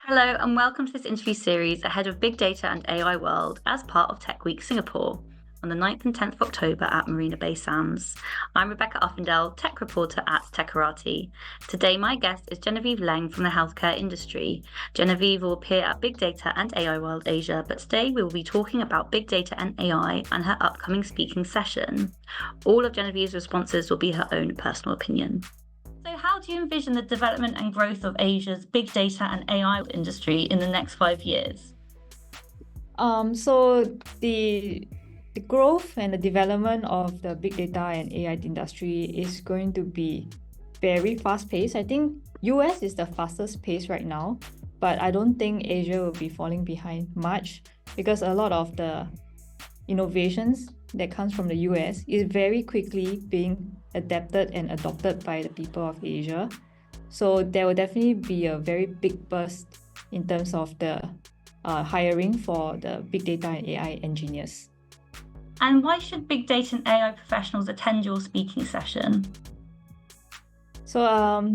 Hello, and welcome to this interview series ahead of Big Data and AI World as part of Tech Week Singapore on the 9th and 10th of October at Marina Bay Sands. I'm Rebecca Offendale, tech reporter at Techorati. Today, my guest is Genevieve Leng from the healthcare industry. Genevieve will appear at Big Data and AI World Asia, but today we will be talking about Big Data and AI and her upcoming speaking session. All of Genevieve's responses will be her own personal opinion. So how do you envision the development and growth of Asia's big data and AI industry in the next 5 years? So the growth and the development of the big data and AI industry is going to be very fast-paced. I think US is the fastest pace right now, but I don't think Asia will be falling behind much because a lot of the innovations that comes from the US is very quickly being adapted and adopted by the people of Asia. So there will definitely be a very big burst in terms of the hiring for the big data and AI engineers. And why should big data and AI professionals attend your speaking session? So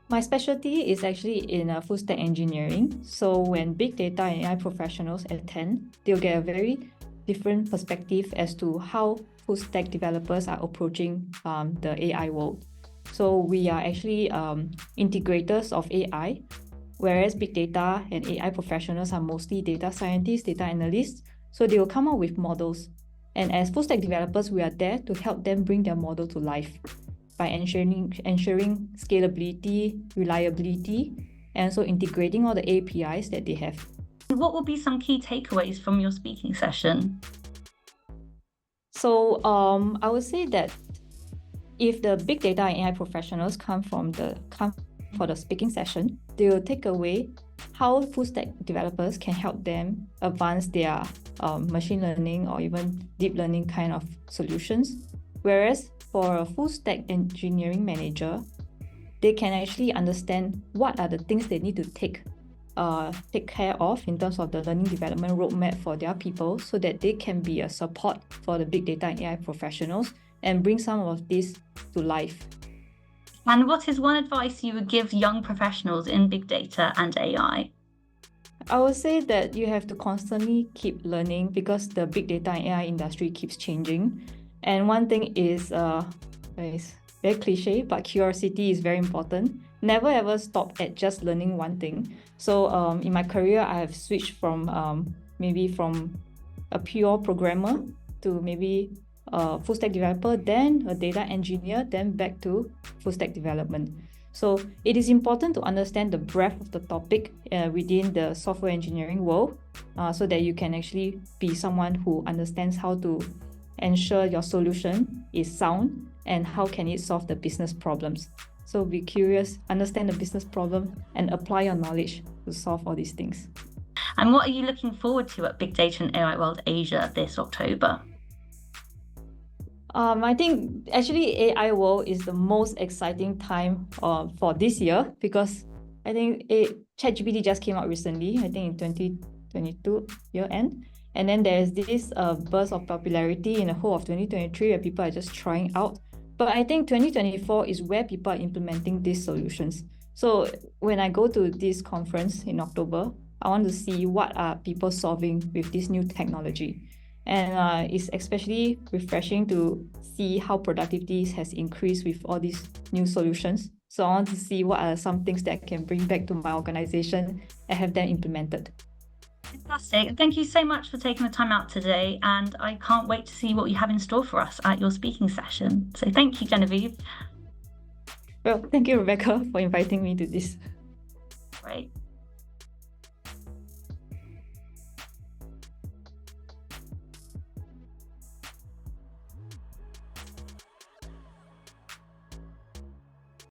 my specialty is actually in full stack engineering. So when big data and AI professionals attend, they'll get a very different perspective as to how full stack developers are approaching the AI world. So we are actually integrators of AI, whereas big data and AI professionals are mostly data scientists, data analysts. So they will come up with models. And as full stack developers, we are there to help them bring their model to life by ensuring scalability, reliability, and also integrating all the APIs that they have. What will be some key takeaways from your speaking session? So I would say that if the big data and AI professionals come for the speaking session, they will take away how full stack developers can help them advance their machine learning or even deep learning kind of solutions. Whereas for a full stack engineering manager, they can actually understand what are the things they need to take care of in terms of the learning development roadmap for their people so that they can be a support for the big data and AI professionals and bring some of this to life. And what is one advice you would give young professionals in big data and AI? I would say that you have to constantly keep learning because the big data and AI industry keeps changing. And one thing is very cliche, but curiosity is very important. Never ever stop at just learning one thing. So in my career, I have switched from maybe from a pure programmer to maybe a full stack developer, then a data engineer, then back to full stack development. So it is important to understand the breadth of the topic within the software engineering world so that you can actually be someone who understands how to ensure your solution is sound and how can it solve the business problems. So be curious, understand the business problem, and apply your knowledge to solve all these things. And what are you looking forward to at Big Data and AI World Asia this October? I think actually AI World is the most exciting time for this year because I think ChatGPT just came out recently, I think in 2022 year end. And then there's this burst of popularity in the whole of 2023 where people are just trying out. But I think 2024 is where people are implementing these solutions. So when I go to this conference in October, I want to see what are people solving with this new technology. And it's especially refreshing to see how productivity has increased with all these new solutions. So I want to see what are some things that I can bring back to my organization and have them implemented. Fantastic. Thank you so much for taking the time out today, and I can't wait to see what you have in store for us at your speaking session. So thank you, Genevieve. Well, thank you, Rebecca, for inviting me to this. Great.